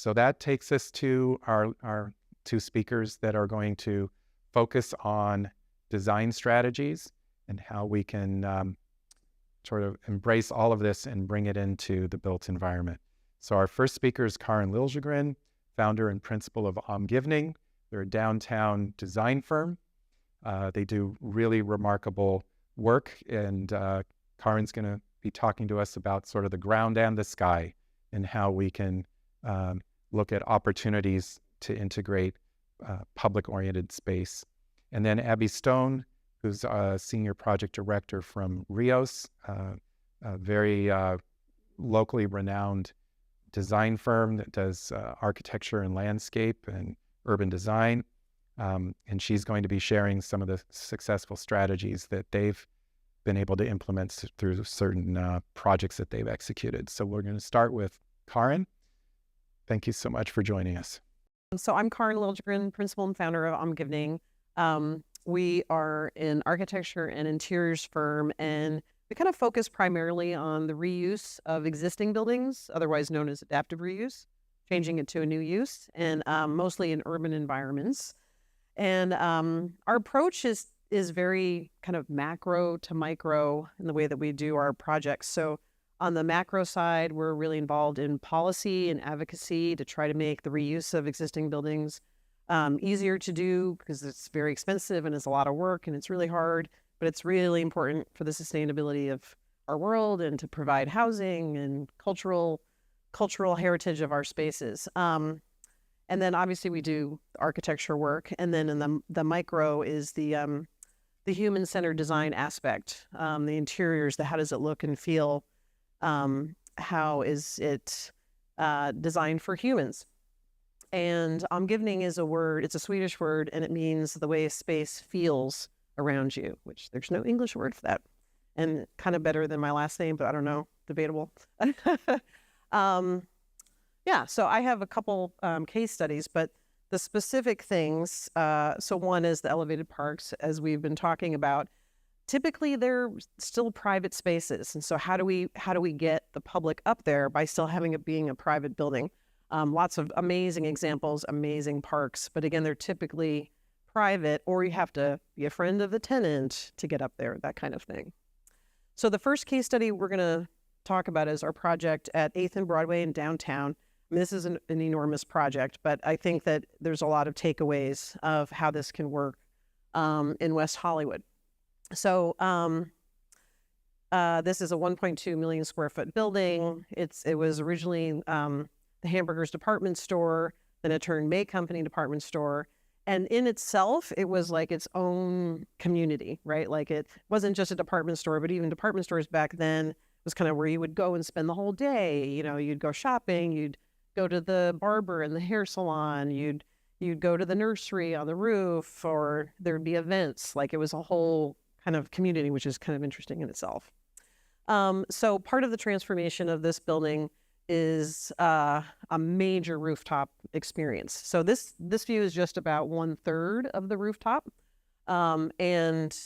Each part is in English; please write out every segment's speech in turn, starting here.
So that takes us to our two speakers that are going to focus on design strategies and how we can sort of embrace all of this and bring it into the built environment. So our first speaker is Karin Liljegren, founder and principal of Omgivning. They're a downtown design firm. They do really remarkable work, and Karin's going to be talking to us about sort of the ground and the sky and how we can look at opportunities to integrate public-oriented space. And then Abby Stone, who's a senior project director from Rios, a very locally renowned design firm that does architecture and landscape and urban design. And she's going to be sharing some of the successful strategies that they've been able to implement through certain projects that they've executed. So we're going to start with Karin. Thank you so much for joining us. So I'm Karin Liljegren, principal and founder of Omgivning. We are an architecture and interiors firm, and we kind of focus primarily on the reuse of existing buildings, otherwise known as adaptive reuse, changing it to a new use, and mostly in urban environments. And our approach is very kind of macro to micro in the way that we do our projects. So on the macro side, we're really involved in policy and advocacy to try to make the reuse of existing buildings easier to do, because it's very expensive and it's a lot of work and it's really hard, but it's really important for the sustainability of our world and to provide housing and cultural heritage of our spaces. And then obviously we do architecture work. And then in the micro is the human-centered design aspect, the interiors, how does it look and feel? How is it designed for humans? And omgivning is a word, it's a Swedish word, and it means the way a space feels around you, which there's no English word for that. And kind of better than my last name, but I don't know, debatable. Yeah, so I have a couple case studies, but the specific things, so one is the elevated parks, as we've been talking about. Typically, they're still private spaces. And so how do we get the public up there by still having it being a private building? Lots of amazing examples, amazing parks, but again, they're typically private, or you have to be a friend of the tenant to get up there, that kind of thing. So the first case study we're going to talk about is our project at 8th and Broadway in downtown. I mean, this is an enormous project, but I think that there's a lot of takeaways of how this can work in West Hollywood. So this is a 1.2 million square foot building. It was originally the Hamburger's department store, then it turned May Company department store. And in itself, it was like its own community, right? Like it wasn't just a department store, but even department stores back then was kind of where you would go and spend the whole day. You know, you'd go shopping, you'd go to the barber and the hair salon, you'd go to the nursery on the roof, or there'd be events. Like it was a whole kind of community, which is kind of interesting in itself. So part of the transformation of this building is a major rooftop experience. So this view is just about 1/3 of the rooftop. And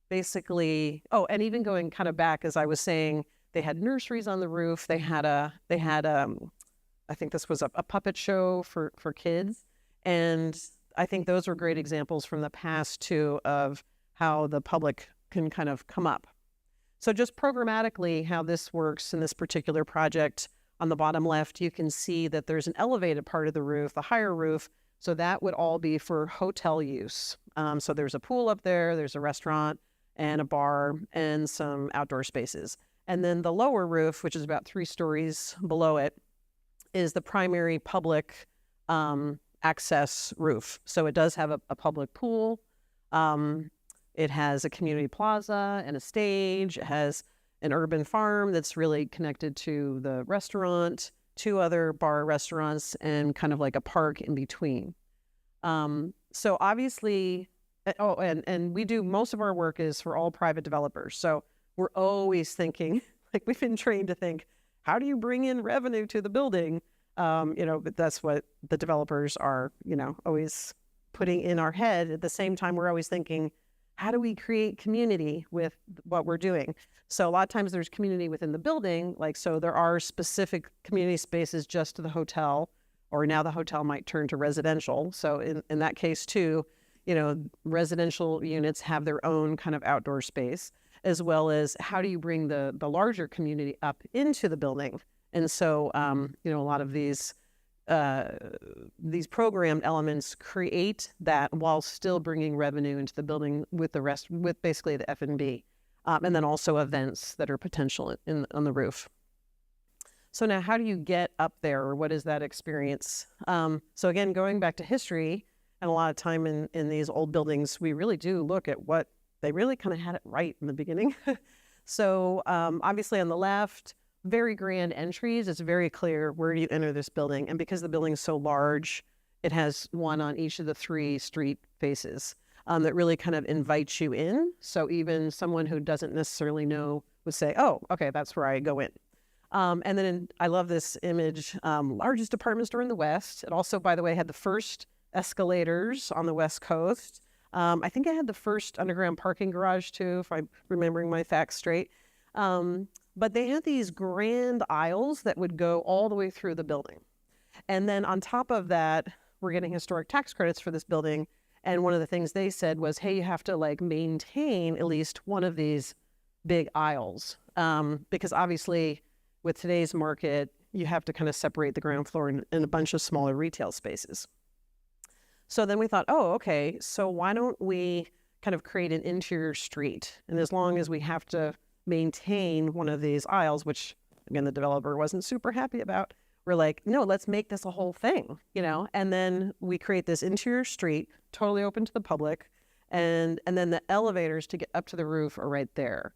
basically, and even going kind of back, as I was saying, they had nurseries on the roof. They had I think this was a puppet show for kids. And I think those were great examples from the past too of how the public can kind of come up. So just programmatically how this works in this particular project, on the bottom left, you can see that there's an elevated part of the roof, the higher roof. So that would all be for hotel use. So there's a pool up there, there's a restaurant and a bar and some outdoor spaces. And then the lower roof, which is about 3 stories below it, is the primary public access roof. So it does have a public pool. It has a community plaza and a stage. It has an urban farm that's really connected to the restaurant, 2 other bar restaurants, and kind of like a park in between. So obviously, and we do, most of our work is for all private developers. So we're always thinking, like we've been trained to think, how do you bring in revenue to the building? But that's what the developers are, always putting in our head. At the same time, we're always thinking, how do we create community with what we're doing? So a lot of times there's community within the building. So there are specific community spaces just to the hotel. or now the hotel might turn to residential. So in that case too, residential units have their own kind of outdoor space, as well as how do you bring the larger community up into the building. And so, a lot of these programmed elements create that while still bringing revenue into the building with basically the F&B, and then also events that are potential on the roof. So now how do you get up there, or what is that experience? So again, going back to history, and a lot of time in these old buildings, we really do look at what they really kind of had it right in the beginning. So obviously on the left, very grand entries. It's very clear where do you enter this building. And because the building is so large, it has one on each of the 3 street faces that really kind of invites you in. So even someone who doesn't necessarily know would say, oh, okay, that's where I go in. And then I love this image, largest department store in the West. It also, by the way, had the first escalators on the West Coast. I think it had the first underground parking garage too, if I'm remembering my facts straight. But they had these grand aisles that would go all the way through the building. And then on top of that, we're getting historic tax credits for this building. And one of the things they said was, hey, you have to maintain at least one of these big aisles. Because obviously with today's market, you have to kind of separate the ground floor in a bunch of smaller retail spaces. So then we thought, oh, okay, so why don't we kind of create an interior street? And as long as we have to maintain one of these aisles, which again, the developer wasn't super happy about, we're like, no, let's make this a whole thing, And then we create this interior street, totally open to the public. And then the elevators to get up to the roof are right there.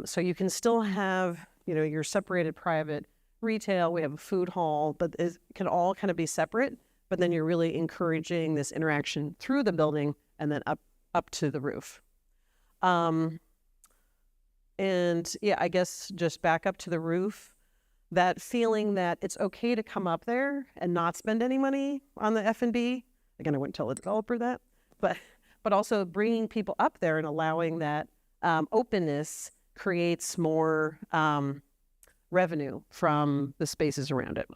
So you can still have, your separated private retail. We have a food hall, but it can all kind of be separate. But then you're really encouraging this interaction through the building and then up to the roof. And yeah, I guess just back up to the roof, that feeling that it's okay to come up there and not spend any money on the F&B. Again, I wouldn't tell the developer that, but also bringing people up there and allowing that openness creates more revenue from the spaces around it.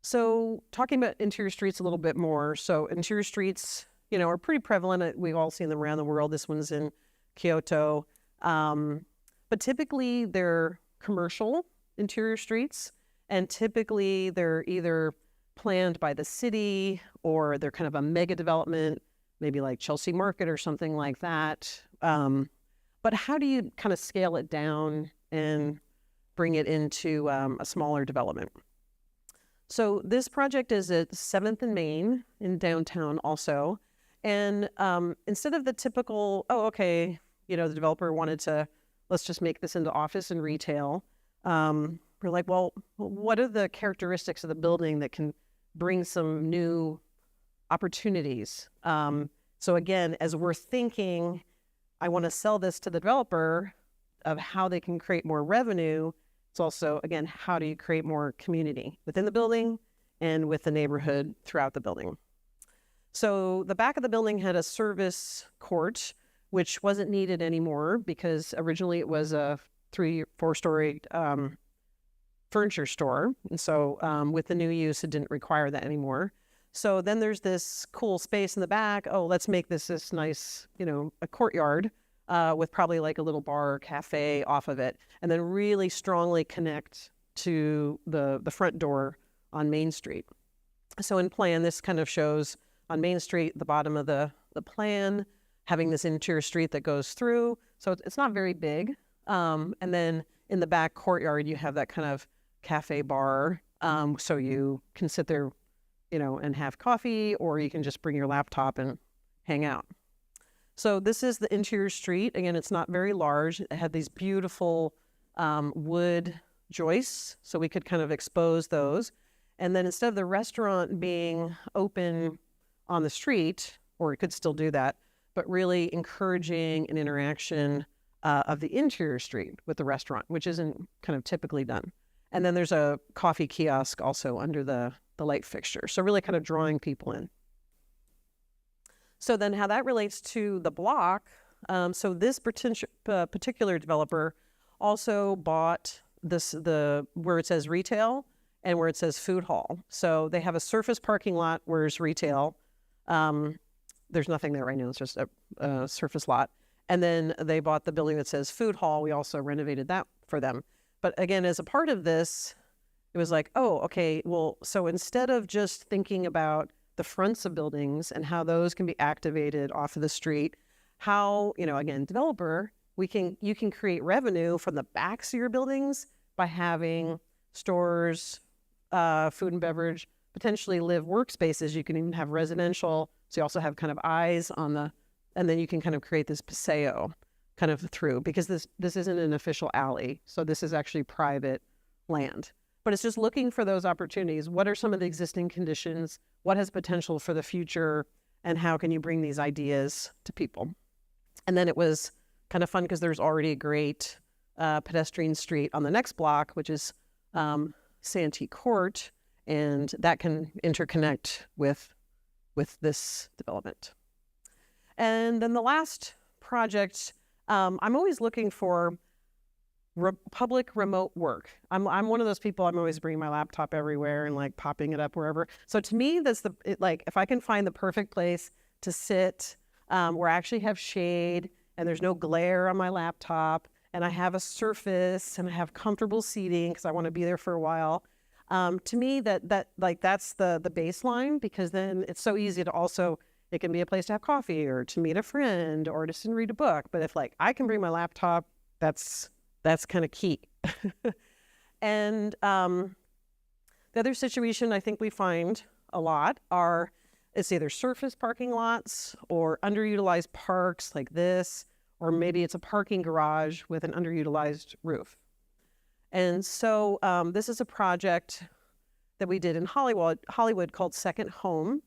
So talking about interior streets a little bit more. So interior streets, are pretty prevalent. We've all seen them around the world. This one's in Kyoto. But typically they're commercial interior streets, and typically they're either planned by the city or they're kind of a mega development, maybe like Chelsea Market or something like that. But how do you kind of scale it down and bring it into a smaller development? So this project is at 7th and Main in downtown also. And instead of the typical, the developer wanted to, let's just make this into office and retail. We're like, well, what are the characteristics of the building that can bring some new opportunities? So again, as we're thinking, I want to sell this to the developer of how they can create more revenue. It's also, again, how do you create more community within the building and with the neighborhood throughout the building? So the back of the building had a service court, which wasn't needed anymore because originally it was a 3-4-story furniture store. And so with the new use, it didn't require that anymore. So then there's this cool space in the back. Oh, let's make this nice, a courtyard with probably like a little bar or cafe off of it, and then really strongly connect to the front door on Main Street. So in plan, this kind of shows on Main Street, the bottom of the plan, having this interior street that goes through. So it's not very big. And then in the back courtyard, you have that kind of cafe bar. So you can sit there, and have coffee, or you can just bring your laptop and hang out. So this is the interior street. Again, it's not very large. It had these beautiful wood joists, so we could kind of expose those. And then instead of the restaurant being open on the street, or it could still do that, but really encouraging an interaction of the interior street with the restaurant, which isn't kind of typically done. And then there's a coffee kiosk also under the light fixture. So really kind of drawing people in. So then how that relates to the block, so this particular developer also bought where it says retail, and where it says food hall. So they have a surface parking lot where it's retail. There's nothing there right now. It's just a surface lot. And then they bought the building that says food hall. We also renovated that for them. But again, as a part of this, it was like, oh, okay, well, so instead of just thinking about the fronts of buildings and how those can be activated off of the street, how, again, developer, you can create revenue from the backs of your buildings by having stores, food and beverage, potentially live workspaces. You can even have residential. So you also have kind of eyes on and then you can kind of create this paseo kind of through, because this isn't an official alley. So this is actually private land. But it's just looking for those opportunities. What are some of the existing conditions? What has potential for the future? And how can you bring these ideas to people? And then it was kind of fun because there's already a great pedestrian street on the next block, which is Santee Court, and that can interconnect with this development. And then the last project, I'm always looking for public remote work. I'm one of those people, I'm always bringing my laptop everywhere and like popping it up wherever. So to me, that's if I can find the perfect place to sit where I actually have shade and there's no glare on my laptop and I have a surface and I have comfortable seating because I want to be there for a while. To me, that's the baseline, because then it's so easy to also, it can be a place to have coffee or to meet a friend or to sit and read a book. But if I can bring my laptop, that's kind of key. And the other situation I think we find a lot it's either surface parking lots or underutilized parks like this, or maybe it's a parking garage with an underutilized roof. And so this is a project that we did in Hollywood called Second Home.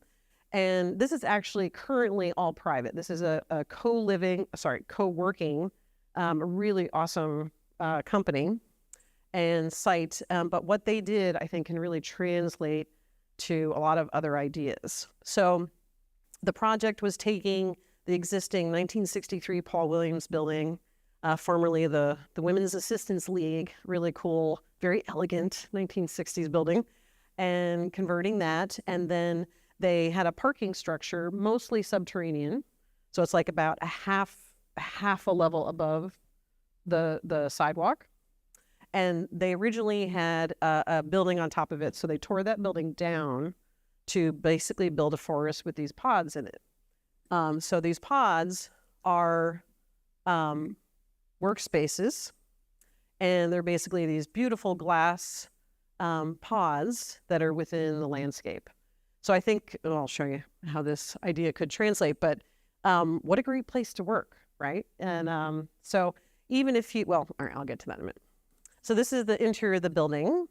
And this is actually currently all private. This is a co-working, a really awesome company and site. But what they did, I think, can really translate to a lot of other ideas. So the project was taking the existing 1963 Paul Williams building, formerly the Women's Assistance League, really cool, very elegant 1960s building, and converting that. And then they had a parking structure, mostly subterranean. So it's like about a half a level above the sidewalk. And they originally had a building on top of it. So they tore that building down to basically build a forest with these pods in it. So these pods are workspaces, and they're basically these beautiful glass pods that are within the landscape. So I think, I'll show you how this idea could translate, but what a great place to work, right? And so even if all right, I'll get to that in a minute. So this is the interior of the building,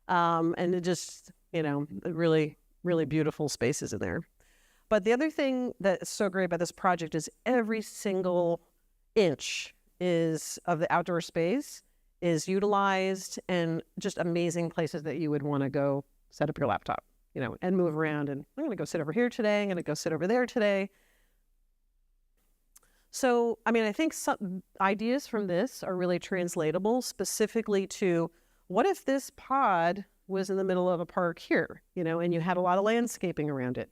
and it just, really, really beautiful spaces in there. But the other thing that's so great about this project is every single inch of the outdoor space is utilized, and just amazing places that you would want to go set up your laptop, and move around. And I'm going to go sit over here today. I'm going to go sit over there today. So, I think some ideas from this are really translatable specifically to what if this pod was in the middle of a park here, and you had a lot of landscaping around it.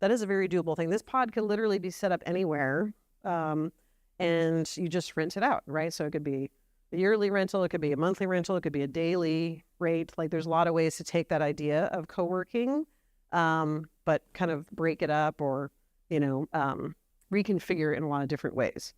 That is a very doable thing. This pod could literally be set up anywhere, and you just rent it out, right? So it could be a yearly rental, it could be a monthly rental, it could be a daily rate. There's a lot of ways to take that idea of co-working, but kind of break it up or, reconfigure it in a lot of different ways.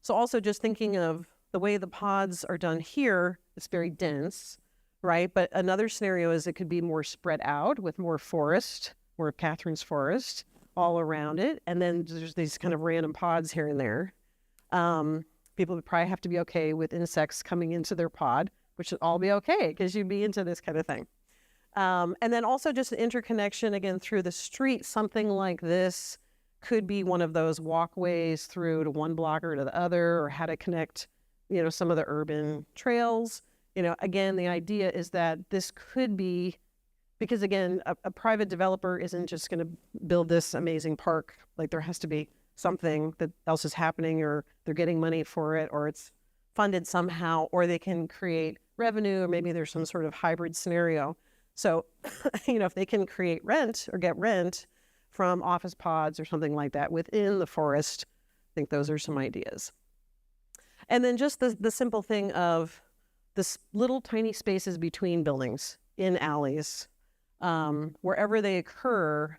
So also just thinking of the way the pods are done here, it's very dense, right? But another scenario is it could be more spread out with more forest, more Catherine's forest all around it. And then there's these kind of random pods here and there. People would probably have to be okay with insects coming into their pod, which should all be okay because you'd be into this kind of thing. And then also just the interconnection, again, through the street. Something like this could be one of those walkways through to one block or to the other, or how to connect, some of the urban trails. Again, the idea is that this could be, because again, a private developer isn't just going to build this amazing park. There has to be something that else is happening, or they're getting money for it, or it's funded somehow, or they can create revenue, or maybe there's some sort of hybrid scenario. So, if they can create rent or get rent from office pods or something like that within the forest, I think those are some ideas. And then just the simple thing of this little tiny spaces between buildings, in alleys, wherever they occur,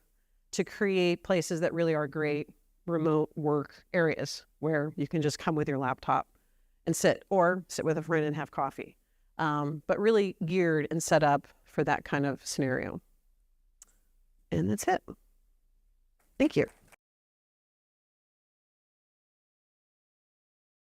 to create places that really are great remote work areas where you can just come with your laptop and sit, or sit with a friend and have coffee, but really geared and set up for that kind of scenario. And that's it. Thank you.